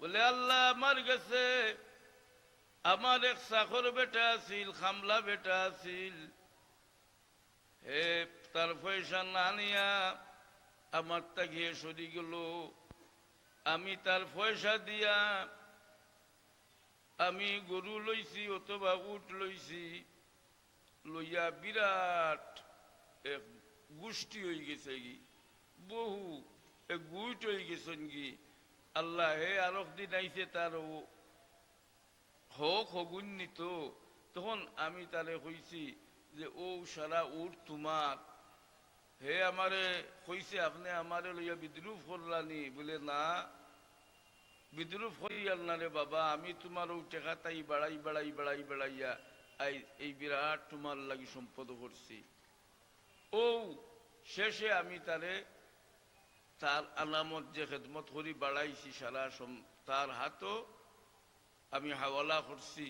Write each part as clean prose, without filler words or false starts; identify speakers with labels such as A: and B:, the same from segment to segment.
A: বলে আল্লাহ আমার কাছে আমার এক চাকর বেটা আছিল, খামলা বেটা আছিল, হে তার পয়সা না নিয়া আমার তাকিয়ে সরি গেল। আমি তার পয়সা দিয়া আমি গরু লইছি অথবা উট লইছি, লইয়া বিরাট এক গোষ্ঠী হয়ে গেছে গি, বহু এক গুট হয়ে গেছেন গি। আল্লাহ হে আরক দিন আইছে তার হক হগুন্নিত। তখন আমি তারে কইছি যে ও সারা উট তোমার। হে আমারে কইছে আপনি আমারে লইয়া বিদ্রুপ করলানি। বলে না, বিদ্রুপ করিয়াল না রে বাবা, আমি তোমার ও টেকা তাই বাড়াইয়া এই বিরাট তোমার লাগি সম্পদ করছি। ও শেষে আমি তারে তার আনামত যে খেদমত করি বাড়াইছি সারা তার হাতও আমি হাওয়ালা করছি।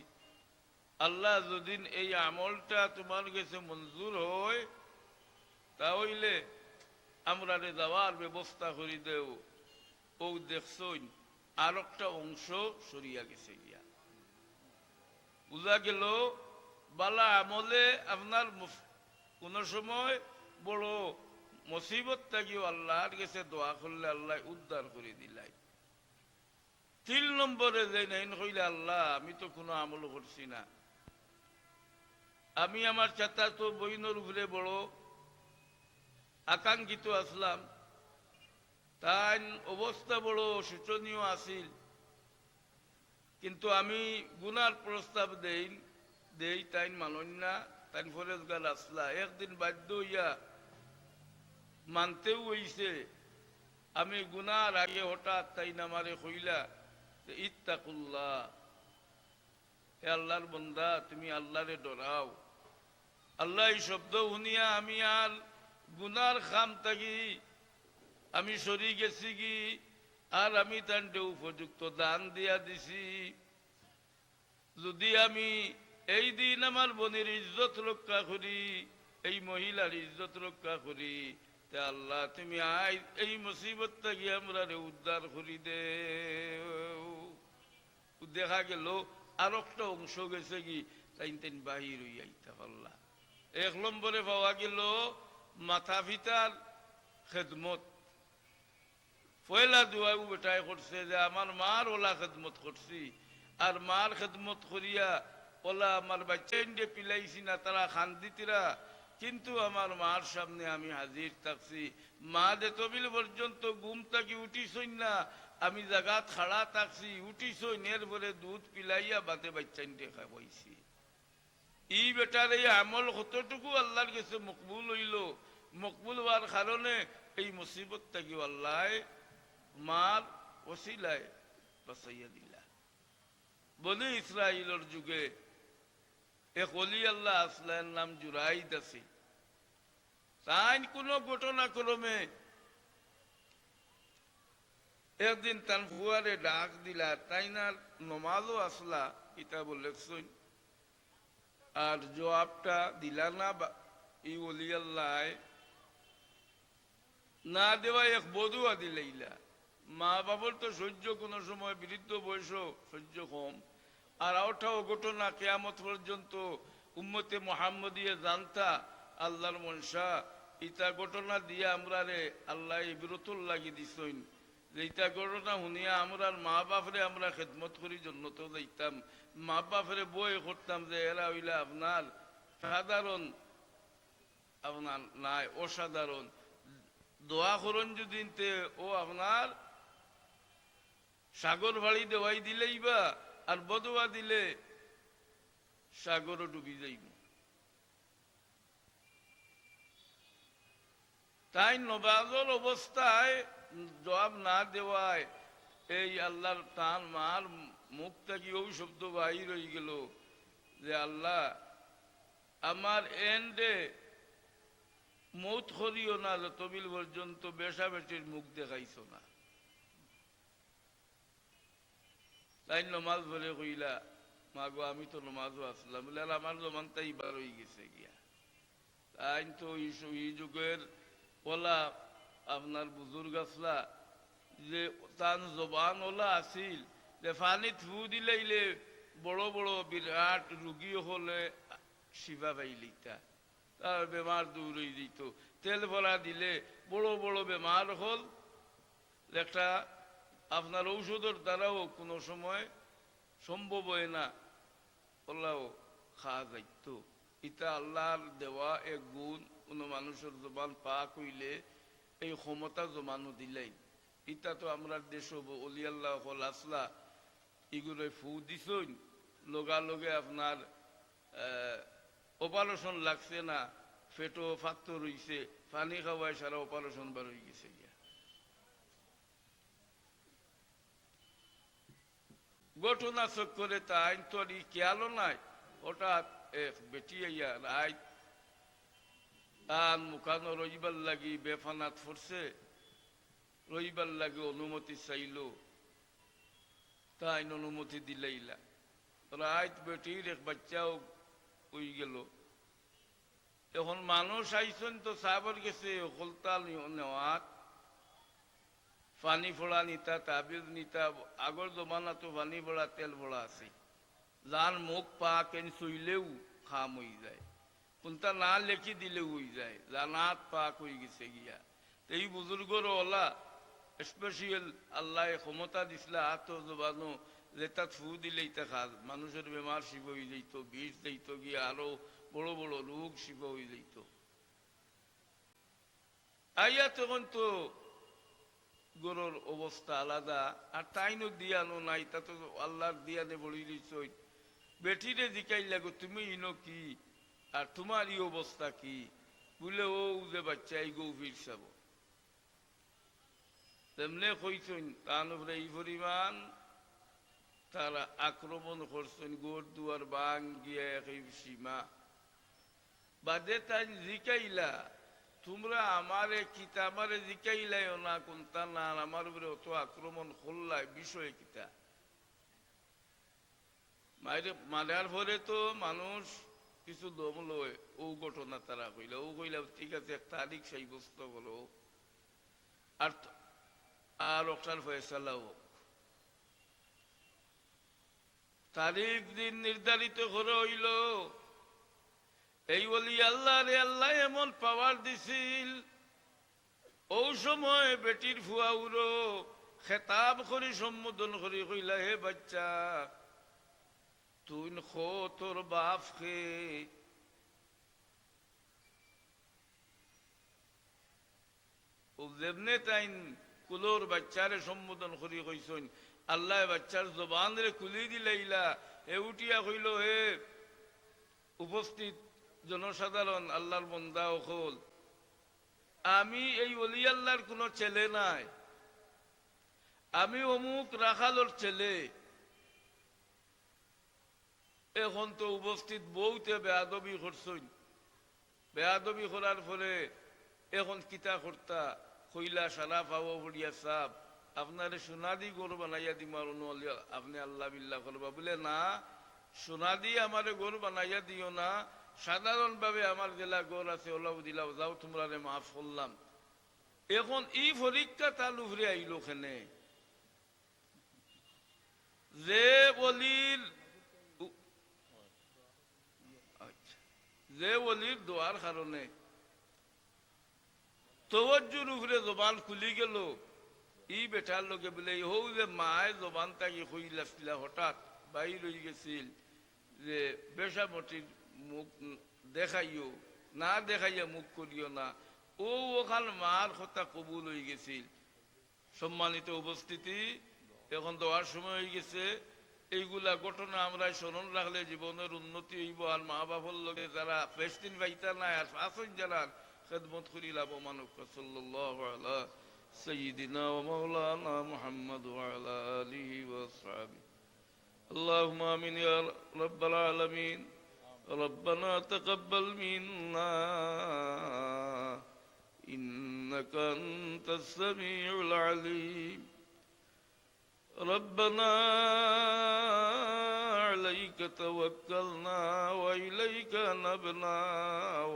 A: আল্লাহ যদি এই আমলটা তোমার কাছে মঞ্জুর হয় তাহলে আমরা যাওয়ার ব্যবস্থা করি দেও। ও দেখছই আর একটা অংশ সরিয়া গেছে গিয়া। বুঝা গেল বালা আমলে আপনার কোন সময় বড় মুসিবত থাকিও আল্লাহর কাছে দোয়া করলে আল্লাহ উদ্ধার করে দিলাই। 3 নম্বরে যে নাইন কইলে আল্লাহ আমি তো কোনো আমল করছি না, আমি আমার চাচা তো বইনের উপরে বড় আকাঙ্ক্ষিত আসলাম, তাই অবস্থা বড় শোচনীয় আছিল, কিন্তু আমি গুনার প্রস্তাব দেই তাই মানন না, তাই ফরেজগার আসলা। একদিন বাধ্য হইয়া মানতেও হইছে। আমি গুনার আগে হঠাৎ তাই নামারে কইলা ইত্তাকুল্লাহ, হে আল্লাহর বন্দা তুমি আল্লাহরে ডরাও। আল্লাহ এই শব্দ শুনিয়া আমি আর গুনার খাম থাকি আমি সরি গেছি কি, আর আমি তান্ডে উপযুক্ত দান দিয়া দিছি। যদি আমি এই দিন আমার বোনের ইজ্জত রক্ষা করি, এই মহিলার ইজ্জত রক্ষা করি, তে আল্লাহ তুমি এই মুসিবত থেকে আমরা উদ্ধার করি দে। দেখা গেল আর একটা অংশ গেছে কি তাই বাহির হইয়াইতে পারলা। 1 নম্বরে পাওয়া গেল মাথা পিতার খেদমত। পয়লা দুয়াও বেটায় করছে যে আমার মার ওলা খেদমত করছি, আর মার খেদমত করিয়া ওলা আমার বাচ্চা ইন্ডে পিলাইছি না, তারা খান্দিতিরা, কিন্তু আমার মার সামনে আমি হাজির থাকছি। মা যে তবিল পর্যন্ত ঘুম থাকি উঠিছই না, আমি জায়গাত খাড়া থাকছি, উঠিছই নের ভরে দুধ পিলাইয়া বাতে বাচ্চা ইন্ডে খাওয়াইছি। ই বেটার এই আমল কতটুকু আল্লাহর কাছে মকবুল হইল, মকবুল হওয়ার কারণে এই মুসিবত থাকি আল্লাহ মার ওসিলায় বাঁচাইয়া দিলা। বনি ইসরাইলের যুগে এক অলি আল্লাহ আসলেন, নাম জুরাইদ আছে। তাই কোনো ঘটনাক্রমে একদিন তার ফুয়ারে ডাক দিলা, তাই না নমাজও আসলা কিতাব লেখছই, আর জবাবটা দিলা না। এই অলি আল্লাহ না দেওয়া এক বধুয়া দিলাইলা। মা বাবার তো সহ্য কোন সময় বৃদ্ধ বয়স সহ্য কম, আর ওটাও ঘটনা কিয়ামত পর্যন্ত উম্মতে মুহাম্মদিয়ে জানতা আল্লাহর মনসা। ইটা ঘটনা দিয়ে আমরা রে আল্লাহ বিরতুল লাগি দিছইন, যে ইটা ঘটনা শুনিয়া আমরার মা বাপরে আমরা খেদমত করি জন্য তো যাইতাম, মা বাপরে বই করতাম যে এরা হইলা আপনার সাধারণ, আপনার নাই অসাধারণ। দোয়া করুন যদি ও আপনার সাগর ভাড়ি দেওয়াই দিলেই বা, আর বদুয়া দিলে সাগরও ডুবি যাইব। তাই নবাজর অবস্থায় জবাব না দেওয়ায় এই আল্লাহর তার মার মুখ থেকে ওই শব্দ বাহির হয়ে গেল যে আল্লাহ আমার এন্ডে মৌত করিও না যতবিল পর্যন্ত বেশা বেটির মুখ দেখাইছ না। তাই নমাজ বলে কইলা মা গো আমি তো নমাজও আসলাম, বলে আর আমার জমানটাই বার হয়ে গেছে গিয়া। তাই তো এই যুগের ওলা আপনার বুজুর্গ আসলা যে তার জবান ওলা আসিল যে পানি থু দিলাইলে বড় বড় বিরাট রুগী হলে শিবা পাইলিতা তার বেমার দূর হয়ে দিত। তেল ভরা দিলে বড় বড় বেমার হল একটা আপনার ঔষধের দ্বারাও কোনো সময় সম্ভব হয় না, ওলাও খাওয়া যাইত। ইটা আল্লাহর দেওয়া এক গুণ। কোনো মানুষের জবান পাক হইলে এই ক্ষমতা জমানো দিলেই। ইটা তো আমরা দেশ অলি আল্লাহ হল আসলা এগুলো ফু দিছই লগা লগে আপনার অপারেশন লাগছে না, পেটো ফাক্ত রইছে, পানি খাওয়ায় সারা অপারেশন বার হয়ে গেছে গিয়া। ঘটনা চক্করে তাই তোর ই খেয়ালও নাই। হঠাৎ এক বেটি আইয়া রায় তান মুখানো রইবার লাগি বেফানাত ফরছে, রইবার লাগে অনুমতি চাইল, তাই অনুমতি দিলাইলা। রাত বেটির এক বাচ্চাও ওই গেল। এখন মানুষ আইসন তো সাহাবার গেছে হলতাল নেওয়াত, পানি ফোড়া নিতা, তাবিজ নিতা। আগর জমানা তো পানি ফোড়া তেল ফোড়া আছে, যার মুখ পা কেন চুইলেও খাম হয়ে যায়, কোনটা না লেখি দিলেও হয়ে যায়, জানাত পাক হয়ে গেছে গিয়া। এই বুজুর্গর ওলা স্পেশাল আল্লাহ ক্ষমতা দিছিলা হাত জবানো, যেটা ফু দিলে ইটা খাস মানুষের বেমার শিব হয়ে যেত, বিষ দিত গিয়া, আরো বড় বড় রোগ শিব হয়ে যেত। আইয়া তখন তো গরুর অবস্থা আলাদা, আর তাইনো দিয়ানো নাই, তা তো আল্লাহর দিয়ানে বলি দিছ। বেটিরে জিকাই লাগো তুমি ইনো কি আর তোমার এই অবস্থা কি বলে, ও যে বাচ্চা এই গৌফির সাব তেমনে কইছেন। তার উপরে এই পরিমাণ তারা আক্রমণ করছেন, গোর দুয়ার বাং গিয়া এই সীমা বাদে তাই জিকাইলা, তোমরা আমারে কিতা আমারে জিকাইলাই না কোনটা না, আমার উপরে অত আক্রমণ করলাই বিষয় কিতা। মারার পরে তো মানুষ কিছু দম লয়, ও ঘটনা তারা কইলা। ও কইলা ঠিক আছে এক তারিখ সাব্যস্ত হলো আর আর ওটার ফয়সালা হোক। তারিখ দিন নির্ধারিত করে হইল। এই বলি আল্লাহ রে আল্লাহ এমন পাওয়ার দিছিল, ও সময় বেটির ফুয়া উড়ো খেতাব করি সম্বোধন করি কইলা, হে বাচ্চা তুই খো তোর বাপ খে। ও যেমনে তাইন কুলোর বাচ্চারে সম্বোধন করি কইসন, আল্লাহ বাচ্চার জবান রে খুলি দিলাইলা। এ উঠিয়া কইল, হে উপস্থিত জনসাধারণ, আল্লাহর বন্দা অকল, আমি এই অলি আল্লাহর কোন ছেলে নাই, আমি অমুক রাখালোর ছেলে। এখন তো উপস্থিত বউতে বেয়াদবি করছই, বেয়াদবি করার ফলে এখন কিতা কর্তা কইলা সারা পাবো পড়িয়া সাপ আপনারে সোনাদি গরু বানাইয়া দিমার আপনি আল্লাহ বিল্লাহ করবা বলে, না সোনা দিয়ে আমারে গরু বানাইয়া দিও না, সাধারণ ভাবে আমার জেলা গড় আছে ওলাও দিলাও, যাও তোমরা মাফ করলাম। এখন এই পরীক্ষা তার উপরে আইল খেনে যে বলির যে বলির দোয়ার কারণে তওয়াজ্জুর উপরে জবান খুলি গেল। ই বেটার লোকে বলে হৌ যে মায় জবান তাকে হইলা হঠাৎ বাইর হয়ে গেছিল যে বেশামটির মুখ দেখাইও না, দেখাইয়া মুখ করিও না। ও ওখান মার কথা কবুল হয়ে গেছিল। সম্মানিত উপস্থিতি, এখন দেওয়ার সময় হয়ে গেছে। এইগুলা ঘটনা আমরা স্মরণ রাখলে জীবনের উন্নতি হইব। আর মা বাবার লোকে যারা ফেস্টিন পাইতা নাই আর আসন যারা খেদমত করি লাভবান হোক। সাল্লাল্লাহু আলা সাইয়্যিদিনা ওয়া মাওলানা মুহাম্মদ ওয়া আলা আলিহি ওয়া আসহাবিহি। اللهم آمين يا رب العالمين. ربنا تقبل منا إنك أنت السميع العليم. ربنا عليك توكلنا وإليك نبنا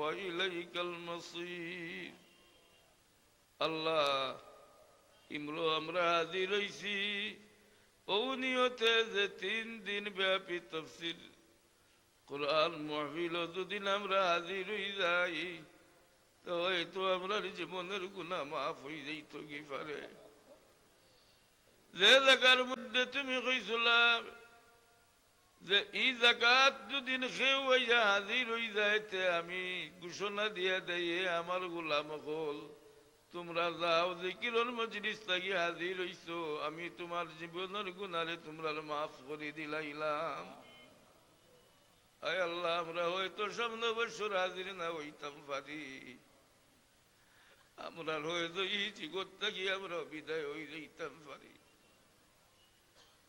A: وإليك المصير. الله ইমরো আমরা হাজির হইছি, ও নিয়তে যে 3 দিন ব্যাপী তাফসীর কোরআন মাহফিল যদি আমরা হাজির হই যাই তো হয়তো আমরা জীবনের গুনাহ মাফ হয়ে যাইতো কি পারে। যে জায়গার মধ্যে তুমি কইছিলা যে এই জাকাত যদি কেউ হইয়া হাজির হই যাইতে আমি ঘোষণা দিয়া দেই আমার গোলাম হল তোমরা যাও জিকিরর মজলিস লাগি হাজির হইছো আমি তোমার জীবনের গুনারে তোমরা মাফ করে দিলাইলাম। আয় আল্লাহ আমরা হয়তো সামনে বছর হাজির না হইতাম পারি, আমরা হয়তো এই জগৎ থেকে আমরা বিদায় হয়ে যাইতাম পারি।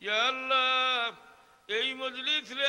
A: ইয়া আল্লাহ এই মজলিস রে